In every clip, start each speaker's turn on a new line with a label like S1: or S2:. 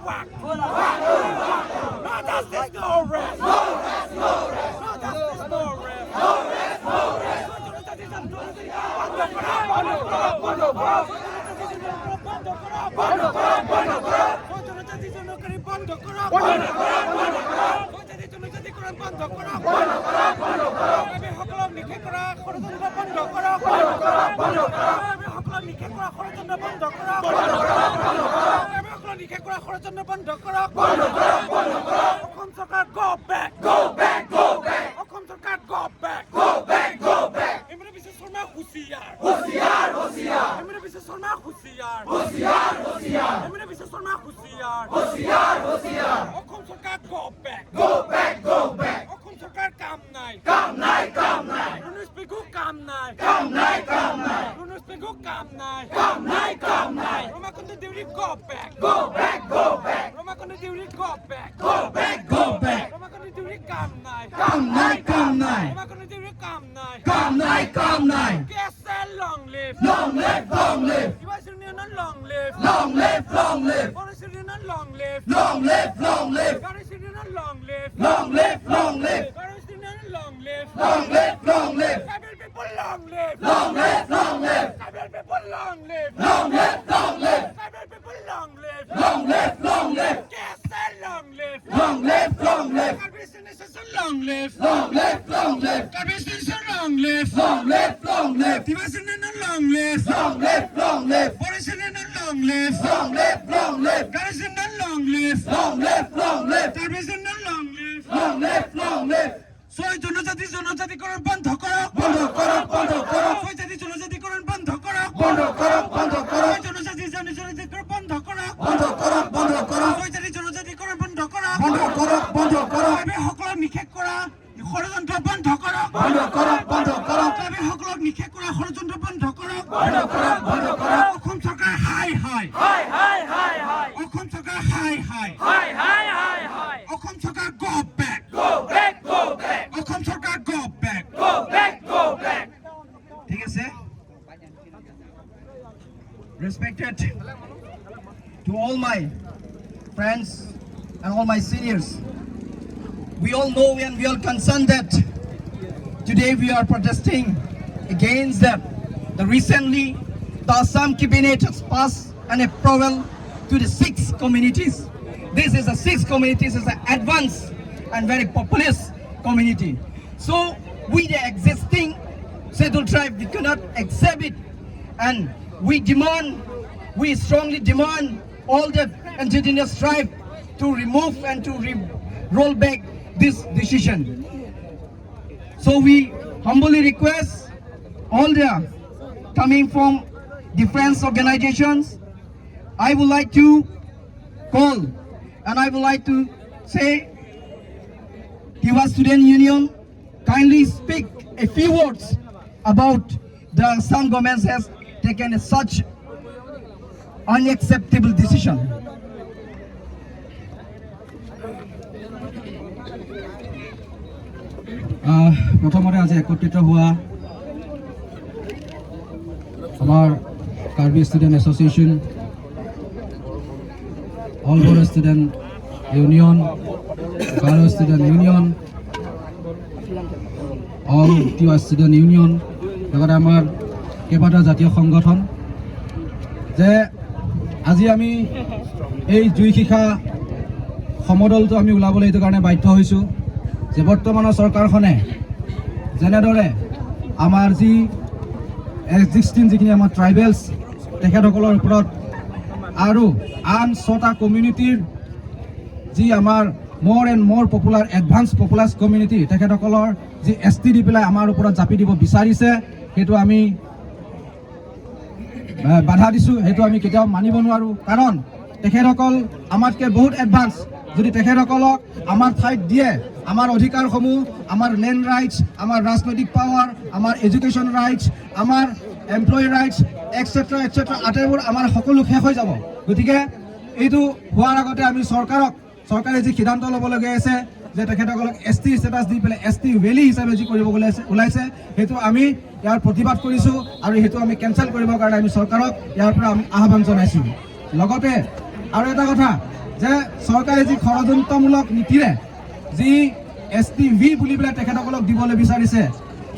S1: whack. No justice, no rest. No justice, no rest. Go back, go back, go back. Go back, go back, go back. Emre bize sorma husiyar. Husiyar, husiyar. Emre bize sorma husiyar. Husiyar, husiyar. Emre bize sorma husiyar. Husiyar, husiyar. Okum sarkar go back. Go back, go back. Okum sarkar kam nai. Kam nai, kam nai. Runus pegu kam nai. Kam nai, kam nai. Runus pegu kam nai. Kam nai, kam nai. Roma konde diuri go back. Go back, go back. Roma konde diuri go back. Go back, go back. Roma konde diuri kam nai.
S2: Kam nai, kam nai.
S1: Roma konde diuri kam nai.
S2: Kam nai, kam nai.
S1: KSL long live.
S2: Long live, long live.
S1: Iwas Union long live.
S2: Long live, long live.
S1: Forest Union long live.
S2: Long live, long live.
S1: Forest Union long live.
S2: Long live, long live.
S1: Forest Union long live.
S2: Long live, long live.
S1: Tribal people long live.
S2: Long live, long live.
S1: Tribal people long live.
S2: Long live, long live.
S1: Tribal people long live.
S2: Long live, long live.
S1: KSL long live.
S2: Long live, long live.
S1: Carbon long live.
S2: Long live, long live.
S1: Carbon long live.
S2: Long live, long live.
S1: Iwas Union long live.
S2: Long live, long live.
S1: Forest Union long live.
S2: Long live, long live.
S1: Forest Union long live.
S2: Long live, long live.
S1: Carbon long live.
S2: Long live, long live.
S1: ছয় জনজাতিকরণ বন্ধ করক
S2: বন্ধ করক, বন্ধ করক।
S1: ছয় জাতি জনজাতিকরণ বন্ধ করক
S2: বন্ধ করক, বন্ধ করক।
S1: ছয় জনজাতিকরণ বন্ধ করক
S2: বন্ধ করক, বন্ধ করক।
S1: ছয় জাতি জনজাতিকরণ বন্ধ করক
S2: বন্ধ করক, বন্ধ করক।
S1: সকলক নিষেধ কৰা ষড়যন্ত্ৰ বন্ধ কৰক
S2: বন্ধ করক, বন্ধ করক।
S1: সকলক নিষেধ কৰা ষড়যন্ত্ৰ বন্ধ কৰক
S2: বন্ধ করক, বন্ধ করক।
S1: অসম চৰকাৰ হাই হাই অসম চৰকাৰ হাই হাই অসম চৰকাৰ go back অসম চৰকাৰ go back ঠিক আছে
S2: Respected to all my friends and all my seniors, we all know and we are concerned that today we are protesting against that. The recently the Assam cabinet has passed an approval to the 6 communities. This is the 6 communities is an advanced and very populous community. So we the existing scheduled tribe, we cannot accept it, and we strongly demand all the indigenous tribe to remove and to roll back this decision. So we humbly request all the coming from different organizations. I would like to call and I would like to say, Tiwa Student Union, kindly speak a few words about the Assam government has taken such unacceptable decision.
S3: প্ৰথমতে আজি একত্ৰিত হোৱা আমাৰ Karbi student association, all বড়ো student union, Garo student union, all Tiwa student union, লগতে আমাৰ কেইবাটাও জাতীয় সংগঠন, যে আজি আমি এই জুই শিখা সমদলটো আমি ওলাবলৈ এইটো কাৰণে বাধ্য হৈছোঁ যে বৰ্তমানৰ চৰকাৰখনে যেনেদৰে আমাৰ যি এক্সিষ্টিং যিখিনি আমাৰ ট্ৰাইবেলছ তেখেতসকলৰ ওপৰত আৰু আন 6টা কমিউনিটিৰ যি আমাৰ মোৰ এণ্ড মোৰ পপুলাৰ এডভান্স পপুলাৰ কমিউনিটি তেখেতসকলৰ যি ST দি পেলাই আমাৰ ওপৰত জাপি দিব বিচাৰিছে, সেইটো আমি বাধা দিছোঁ। সেইটো আমি কেতিয়াও মানিব নোৱাৰোঁ, কাৰণ তেখেতসকল আমাতকৈ বহুত এডভান্স। যদি তেখেতসকলক আমাৰ ঠাইত দিয়ে, আমাৰ অধিকাৰসমূহ, আমাৰ লেণ্ড ৰাইটছ, আমাৰ ৰাজনৈতিক পাৱাৰ, আমাৰ এডুকেশ্যন ৰাইটছ, আমাৰ এমপ্লয়ী ৰাইটছ এটচেট্ৰা আটাইবোৰ আমাৰ সকলো শেষ হৈ যাব। গতিকে এইটো হোৱাৰ আগতে আমি চৰকাৰে যি সিদ্ধান্ত ল'বলগীয়া আছে যে তেখেতসকলক ST ষ্টেটাছ দি পেলাই ST ভেলি হিচাপে যি কৰিব ওলাইছে, সেইটো আমি ইয়াৰ প্ৰতিবাদ কৰিছোঁ আৰু সেইটো আমি কেঞ্চেল কৰিবৰ কাৰণে আমি চৰকাৰক ইয়াৰ পৰা আমি আহ্বান জনাইছোঁ। লগতে আৰু এটা কথা যে চৰকাৰে যি ষড়যন্ত্ৰমূলক নীতিৰে যি STV বুলি পেলাই তেখেতসকলক দিবলৈ বিচাৰিছে,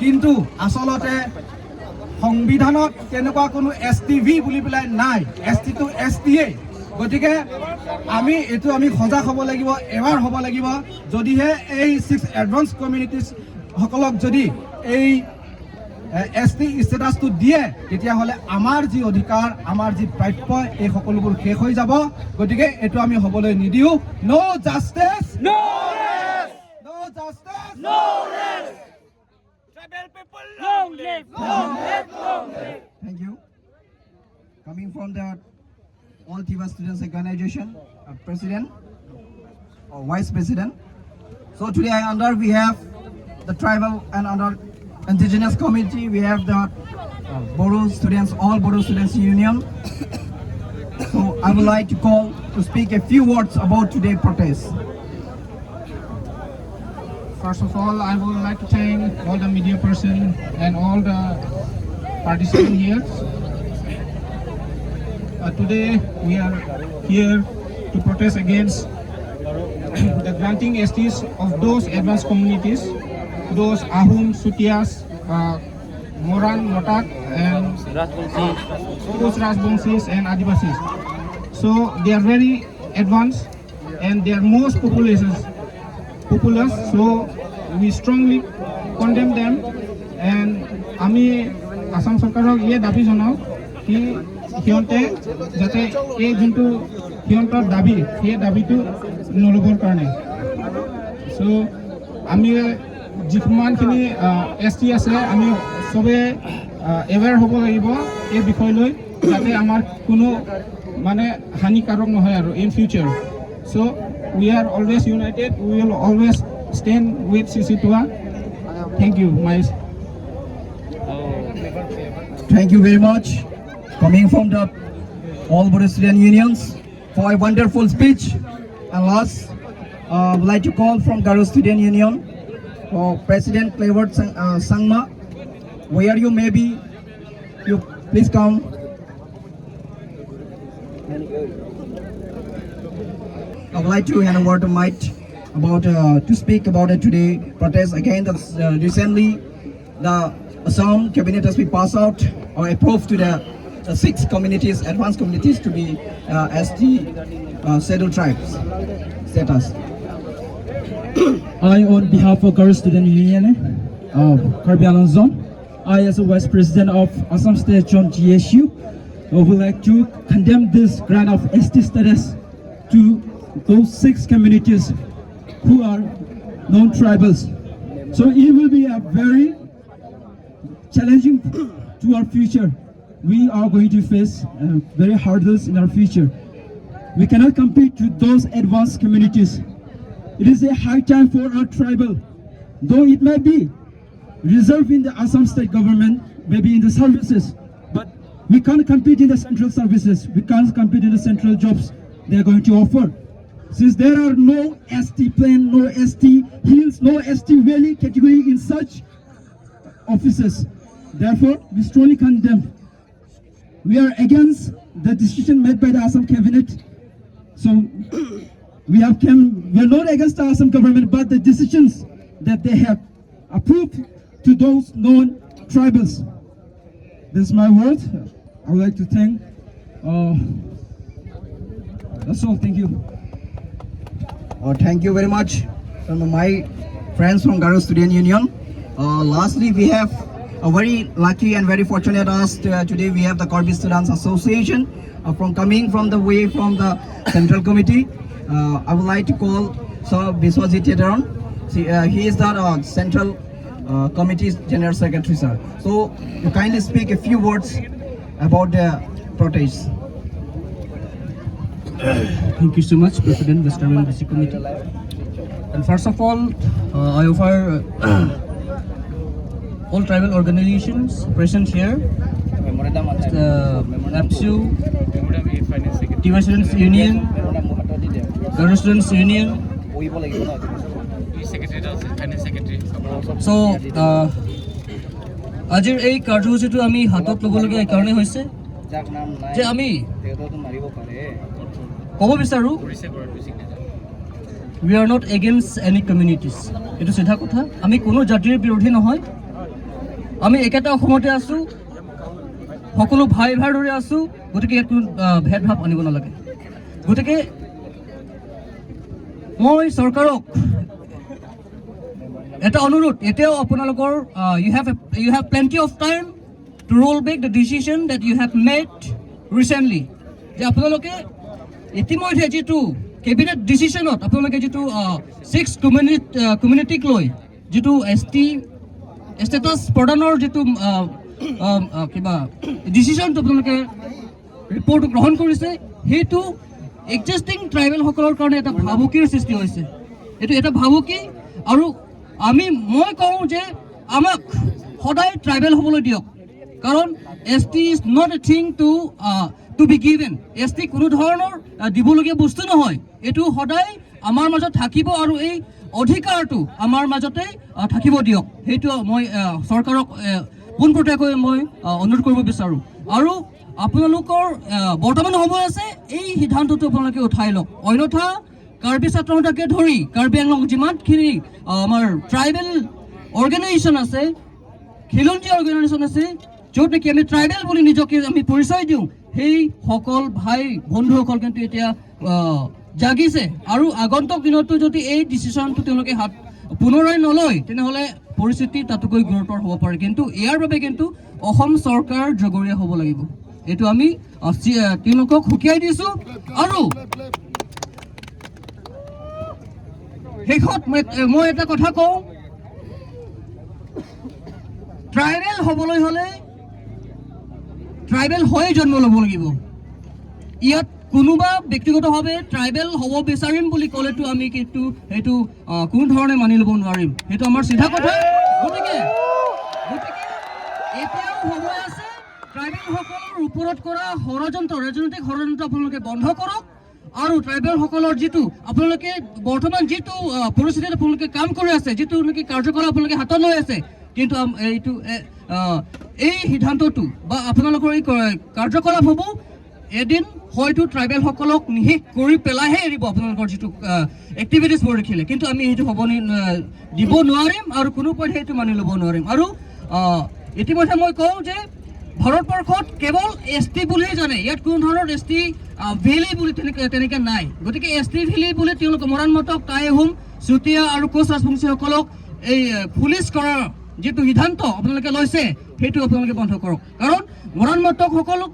S3: কিন্তু আচলতে সংবিধানত তেনেকুৱা কোনো STV বুলি পেলাই নাই। ST টো STয়ে। গতিকে আমি সজাগ হ'ব লাগিব, এৱাৰ হ'ব লাগিব। যদিহে এই 6 এডভান্স কমিউনিটিজ সকলক যদি এই ST ষ্টেটাছটো দিয়ে, তেতিয়াহ'লে আমাৰ যি অধিকাৰ, আমাৰ যি প্ৰাপ্য, এই সকলোবোৰ শেষ হৈ যাব। গতিকে এইটো আমি হ'বলৈ নিদিওঁ। No justice,
S1: No rest!
S3: No justice,
S1: No rest! Tribal people, long live! Long live! Long live!
S2: Thank you. Coming from the All Tiva Students Organization, President or Vice President. So today we have the tribal and under indigenous community. We have the Bodo students, all Bodo Students Union. So I would like to call to speak a few words about today's protest.
S4: First of all, I would like to thank all the media person and all the participants here. Today we are here to protest against the granting STs of those advanced communities, those Ahum, Sutias, Moran, Motak, and those Rajbongsis and Adivasis. So they are very advanced and they are most populous. So we strongly condemn them, and আমি আসাম চৰকাৰক দাবী জনাওঁ কি সিহঁতে যাতে এই যোনটো সিহঁতৰ দাবী, সেই দাবীটো নল'বৰ কাৰণে। চ' আমি যিমানখিনি ST আছে, আমি চবে এৱেৰ হ'ব লাগিব এই বিষয়লৈ, যাতে আমাৰ কোনো মানে হানিকাৰক নহয় আৰু ইন ফিউচাৰ। চ' we are always united. We will always stand with CC2A. Thank you, Mais.
S2: Thank you very much. Coming from the All Bodo Student Unions for a wonderful speech. And last, I would like to call from Garo Student Union for President Clevert Sangma. Where you may be, you please come. I would like to hand over to Mike about to speak about it today protest again. That's recently the Assam cabinet has been passed out or approved to the 6 communities, advanced communities, to be ST scheduled tribes status.
S5: I, on behalf of Garo Student Union of Karbi Anglong Zone, I, as a Vice President of Assam State Zone GSU, would like to condemn this grant of ST status to those 6 communities who are non-tribals. So it will be a very challenging to our future. We are going to face very hurdles in our future. We cannot compete with those advanced communities. It is a high time for our tribal, though it may be reserved in the Assam state government, maybe in the services, but we can't compete in the central services. We can't compete in the central jobs they are going to offer. Since there are no ST plain, no ST hills, no ST valley category in such offices, therefore we strongly condemn. We are against the decision made by the Assam cabinet. So we are not against the Assam government, but the decisions that they have approved to those non-tribals. This is my word. I would like to thank. That's all. Thank you.
S2: Thank you very much from my friends from Garo Student Union. Lastly, we have a very lucky and very fortunate us today. We have the Karbi Students Association from coming from the way from the Central Committee. I would like to call Sir Biswajit Tedaran. He is the Central Committee's General Secretary, sir. So you kindly speak a few words about the protest.
S5: Thank you so much, President, West Tribal Basic Committee. And first of all, I offer all tribal organizations present here, APSU, Tiva Students Union, Garo Students Union. So, আজিৰ এই কাৰ্যসূচীটো আমি হাতত ল'বলগীয়া এইকাৰণে হৈছে যে আমি
S6: ক'ব বিচাৰোঁ we are not against any communities. এইটো চিধা কথা। আমি কোনো জাতিৰ বিৰোধী নহয়। আমি একেটা অসমতে আছোঁ, সকলো ভাই ভাইৰ দৰে আছোঁ। গতিকে ইয়াত কোনো ভেদভাৱ আনিব নালাগে। গতিকে মই চৰকাৰক এটা অনুৰোধ, এতিয়াও আপোনালোকৰ you have plenty of time to roll back the decision that you have made recently, যে আপোনালোকে ইতিমধ্যে যিটো কেবিনেট ডিচিশ্যনত আপোনালোকে যিটো 6 কমিউনিটিক লৈ যিটো ST ষ্টেটাছ প্ৰদানৰ যিটো কিবা ডিচিশ্যনটো আপোনালোকে ৰিপৰ্ট গ্ৰহণ কৰিছে, সেইটো এক্সিষ্টিং ট্ৰাইবেলসকলৰ কাৰণে এটা ভাবুকিৰ সৃষ্টি হৈছে। এইটো এটা ভাবুকি। আৰু মই কওঁ যে আমাক সদায় ট্ৰাইবেল হ'বলৈ দিয়ক, কাৰণ ST is not a thing to be given. ST কোনো ধৰণৰ দিবলগীয়া বস্তু নহয়। এইটো সদায় আমাৰ মাজত থাকিব আৰু এই অধিকাৰটো আমাৰ মাজতে থাকিব দিয়ক। সেইটো মই চৰকাৰক পোনপটীয়াকৈ মই অনুৰোধ কৰিব বিচাৰোঁ। আৰু আপোনালোকৰ বৰ্তমান সময় আছে, এই সিদ্ধান্তটো আপোনালোকে উঠাই লওক। অন্যথা কাৰ্বি ছাত্ৰ সন্থাকে ধৰি কাৰ্বি আংলং যিমানখিনি আমাৰ ট্ৰাইবেল অৰ্গেনাইজেশ্যন আছে, খিলঞ্জীয়া অৰ্গেনাইজেশ্যন আছে, য'ত নেকি আমি ট্ৰাইবেল বুলি নিজকে আমি পৰিচয় দিওঁ, সেই সকল ভাই বন্ধুসকল কিন্তু এতিয়া জাগিছে। আৰু আগন্তুক দিনতো যদি এই ডিচিশ্যনটো তেওঁলোকে পুনৰাই নলয়, তেনেহ'লে পৰিস্থিতি তাতোকৈ গুৰুতৰ হ'ব পাৰে। কিন্তু ইয়াৰ বাবে কিন্তু অসম চৰকাৰ জগৰীয়া হ'ব লাগিব। এইটো আমি তেওঁলোকক সুকীয়াই দিছোঁ। আৰু শেষত মই এটা কথা কওঁ, ট্ৰাইবেল হ'বলৈ হ'লে ট্ৰাইবেল হৈয়ে জন্ম ল'ব লাগিব। ইয়াত কোনোবা ব্যক্তিগতভাৱে ট্ৰাইবেল হ'ব বিচাৰিম বুলি ক'লেতো আমি কিন্তু সেইটো কোনো ধৰণে মানি ল'ব নোৱাৰিম। সেইটো আমাৰ চিধা কথা। গতিকে এতিয়াও সময় আছে, ট্ৰাইবেলসকলৰ ওপৰত কৰা ৰাজনৈতিক ষড়যন্ত্ৰ আপোনালোকে বন্ধ কৰক। আৰু ট্ৰাইবেলসকলৰ যিটো আপোনালোকে বৰ্তমান যিটো পৰিস্থিতিত আপোনালোকে কাম কৰি আছে, যিটো নেকি কাৰ্যকলাপ আপোনালোকে হাতত লৈ আছে, কিন্তু এই সিদ্ধান্তটো বা আপোনালোকৰ এই কাৰ্যকলাপ হ'ব এদিন হয়তো ট্ৰাইবেলসকলক নিশেষ কৰি পেলাইহে এৰিব আপোনালোকৰ যিটো এক্টিভিটিছবোৰ দেখিলে। কিন্তু আমি সেইটো হ'ব দিব নোৱাৰিম আৰু কোনো পধ্যে সেইটো মানি ল'ব নোৱাৰিম। আৰু ইতিমধ্যে মই কওঁ যে ভাৰতবৰ্ষত কেৱল ST বুলিহে জানে, ইয়াত কোনো ধৰণৰ ST ভেলী বুলি তেনেকৈ নাই। গতিকে ST ভেলী বুলি তেওঁলোকে মৰাণ মটক, টাই আহোম, চুতীয়া আৰু কোচ ৰাজবংশীসকলক এই পুলিচ কৰাৰ যিটো সিদ্ধান্ত আপোনালোকে লৈছে, সেইটো আপোনালোকে বন্ধ কৰক। কাৰণ মৰাণ মটকসকলক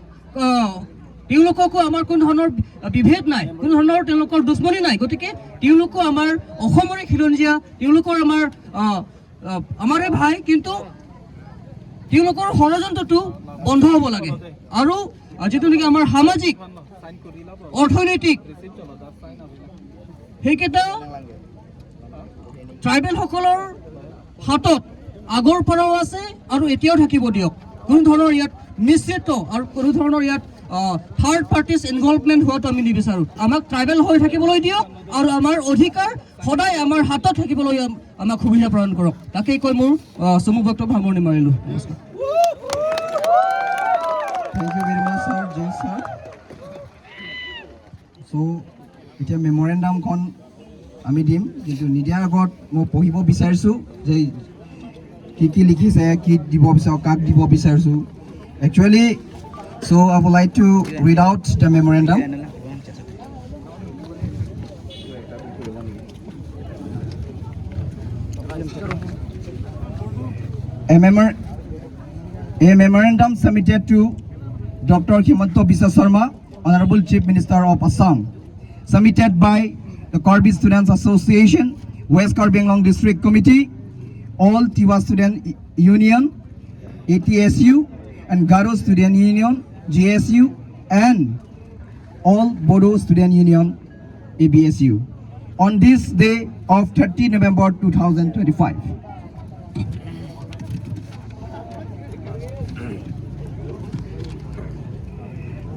S6: তেওঁলোককো আমাৰ কোনো ধৰণৰ বিভেদ নাই, কোনো ধৰণৰ তেওঁলোকৰ দুশ্মনী নাই। গতিকে তেওঁলোকো আমাৰ অসমৰে খিলঞ্জীয়া, তেওঁলোকৰ আমাৰে ভাই। কিন্তু তেওঁলোকৰ ষড়যন্ত্ৰটো বন্ধ হ'ব লাগে। আৰু যিটো নেকি আমাৰ সামাজিক অৰ্থনৈতিক সেইকেইটা ট্ৰাইবেলসকলৰ হাতত আগৰ পৰাও আছে আৰু এতিয়াও থাকিব দিয়ক। কোনো ধৰণৰ ইয়াত মিশ্ৰিত আৰু কোনো ধৰণৰ ইয়াত থাৰ্ড পাৰ্টিজ ইনভলভমেণ্ট হোৱাটো আমি নিবিচাৰোঁ। আমাক ট্ৰাইবেল হৈ থাকিবলৈ দিয়ক আৰু আমাৰ অধিকাৰ সদায় আমাৰ হাতত থাকিবলৈ আমাক সুবিধা প্ৰদান কৰক। তাকেই কৈ মোৰ চমু বক্তব্য সামৰণি মাৰিলোঁ। নমস্কাৰ।
S2: Thank you very much, sir. Jay, sir. So, এতিয়া মেমৰেণ্ডামখন আমি দিম, কিন্তু নিদিয়াৰ আগত মই পঢ়িব বিচাৰিছোঁ যে কি লিখিছে, কি দিব বিচাৰোঁ, কাক দিব বিচাৰিছোঁ। Actually, so I would like to read out the memorandum. A memorandum submitted to Dr. Himanta Biswa Sarma, Honorable Chief Minister of Assam, submitted by the Karbi Students Association, West Karbi Anglong District Committee, all Tiwa Student Union, ATSU, and Garo Student Union, GSU, and all Bodo Student Union, ABSU, on this day of 30 November 2025.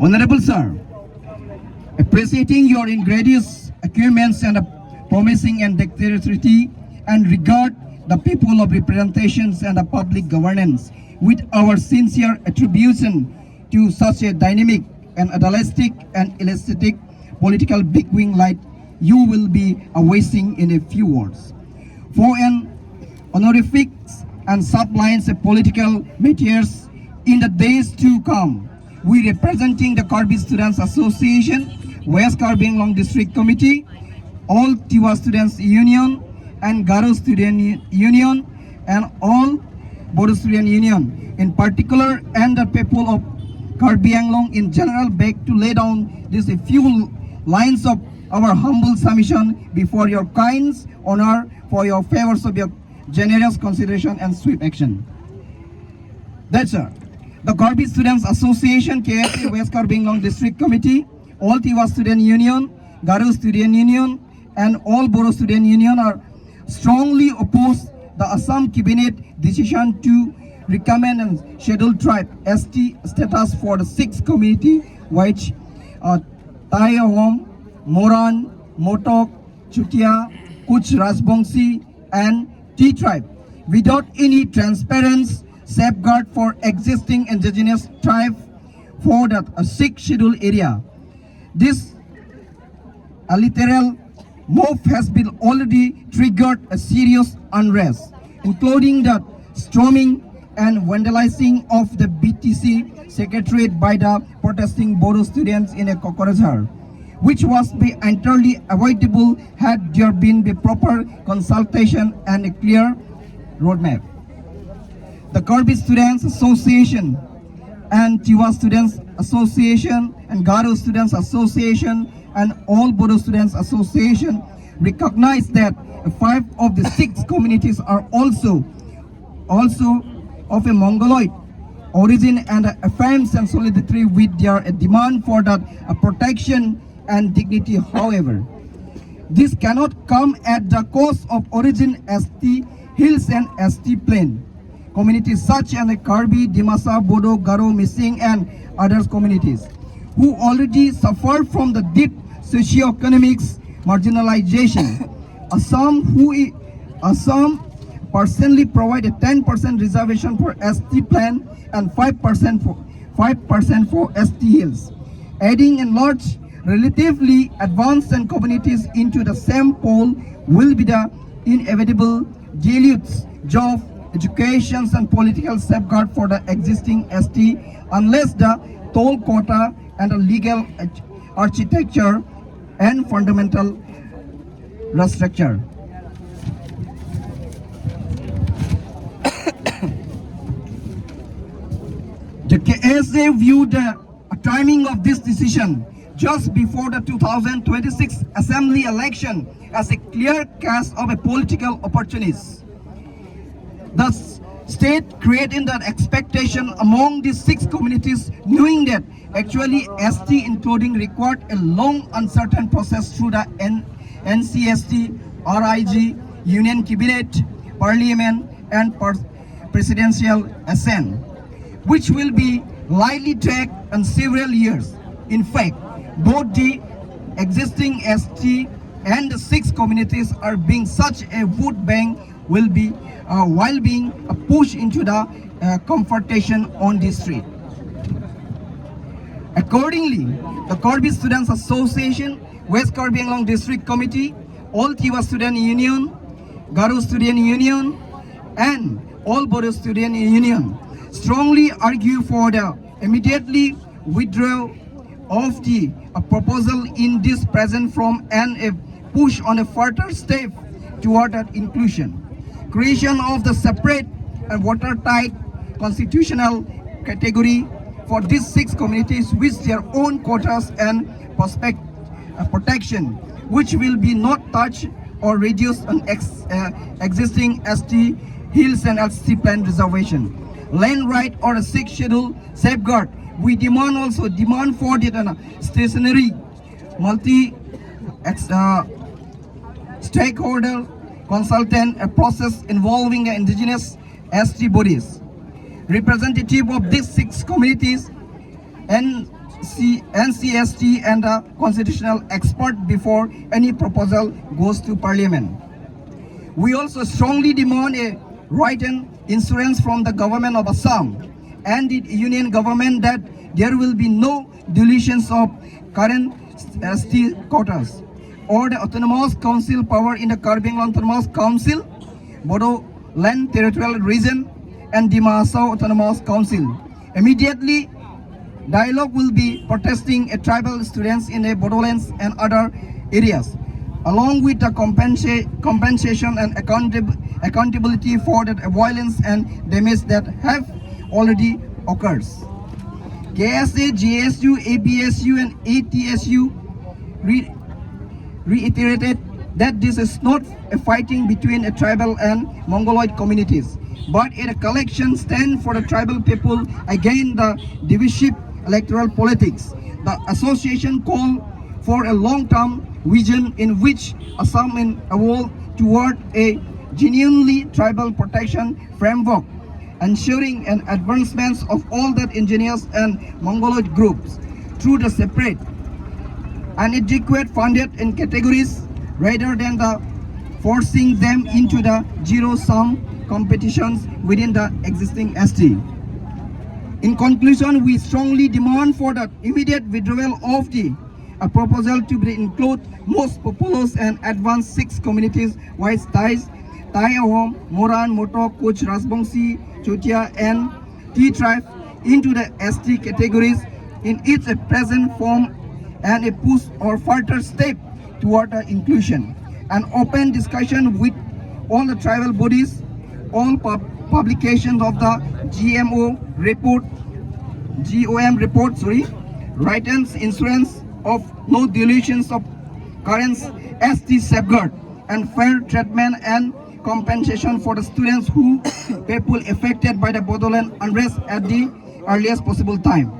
S2: Honorable Sir, appreciating your ingenious acumen and promising and dexterity and regard the people of representations and the public governance with our sincere attribution to such a dynamic and idealistic and elastic political bigwig like you will be wasting in a few words. For an honorifics and sublines of political materials in the days to come, we representing the Karbi Students Association, West Karbi Anglong District Committee, all Tiwa Students Union and Garo Student Union and all Bodo Student Union in particular, and the people of Karbi Anglong in general, beg to lay down these a few lines of our humble submission before your kind honor for your favors of your generous consideration and swift action. That's all. The Karbi Students Association, KSA West Karbi Anglong District Committee, all Tiwa Student Union, Garo Student Union, and all Bodo Student Union are strongly opposed the Assam Cabinet decision to recommend and scheduled tribe ST status for the 6 community which Tayahom, Moran, Motok, Chutia, Kuch Rajbongsi and T tribe without any transparent safeguard for existing indigenous tribe for the 6 scheduled area. This literal move has been already triggered a serious unrest, including the storming and vandalizing of the BTC secretariat by the protesting Bodo students in a Kokorajhar, which was be entirely avoidable had there been the proper consultation and a clear roadmap. The Karbi Students Association and Tiwa Students Association and Garo Students Association and all Bodo Students Association recognize that 5 of the 6 communities are also of a Mongoloid origin and affirms and solidarity with their demand for that protection and dignity. However, this cannot come at the cost of origin ST Hills and ST Plain communities such as Karbi, Dimasa, Bodo, Garo, Mising and other communities who already suffer from the deep socio-economic marginalization. Assam personally provide a 10% reservation for ST Plain and 5% for ST Hills. Adding in large, relatively advanced and communities into the same pool will be the inevitable dilutes job, education and political safeguard for the existing ST unless the toll quota and the legal architecture and fundamental restructure. The KSA viewed the timing of this decision just before the 2026 Assembly election as a clear case of a political opportunist. The state creating that expectation among these 6 communities, knowing that actually ST including required a long uncertain process through the NCST, RIG, Union Cabinet, Parliament and Presidential Assent, which will be likely take in several years. In fact, both the existing ST and the 6 communities are being such a vote bank will be while being pushed into the confrontation on the street. Accordingly, the Karbi Students Association, West Karbi Anglong District Committee, all Tiwa Student Union, Garo Student Union, and all Bodo Student Union strongly argue for the immediately withdrawal of the proposal in this present form and a push on a further step toward that inclusion. Creation of the separate and watertight constitutional category for these 6 communities with their own quotas and protection, which will be not touched or reduced on existing ST Hills and ST Plain reservation. Land right or a 6th schedule safeguard. We demand for the stationary stakeholder consultant a process involving indigenous ST bodies, representative of these 6 communities, NCST and a constitutional expert before any proposal goes to Parliament. We also strongly demand a written insurance from the government of Assam and the union government that there will be no dilutions of current ST quotas, or the Autonomous Council power in the Karbi Anglong Autonomous Council, Bodoland Territorial Region, and Dimahasau Autonomous Council. Immediately, dialogue will be protesting tribal students in the Bodolands and other areas, along with the compensation and accountability for the violence and damage that have already occurred. KSA, GSU, ABSU, and ATSU reiterated that this is not a fighting between a tribal and Mongoloid communities, but a collection stand for the tribal people against the divisive electoral politics. The association called for a long-term vision in which Assam will evolve toward a genuinely tribal protection framework, ensuring an advancement of all the indigenous and Mongoloid groups through the separate and adequate funded in categories rather than the forcing them into the zero-sum competitions within the existing ST. In conclusion, we strongly demand for the immediate withdrawal of a proposal to include most populous and advanced 6 communities, white Thais, Thai Ahom, Moran, Motok, Kuch, Rajbangshi, Chotia, and T tribe into the ST categories in its present form, and a push or further step toward inclusion. An open discussion with all the tribal bodies, all publications of the GOM report, written insurance of no dilutions of current ST safeguard, and fair treatment and compensation for the students who people affected by the Bodoland unrest at the earliest possible time.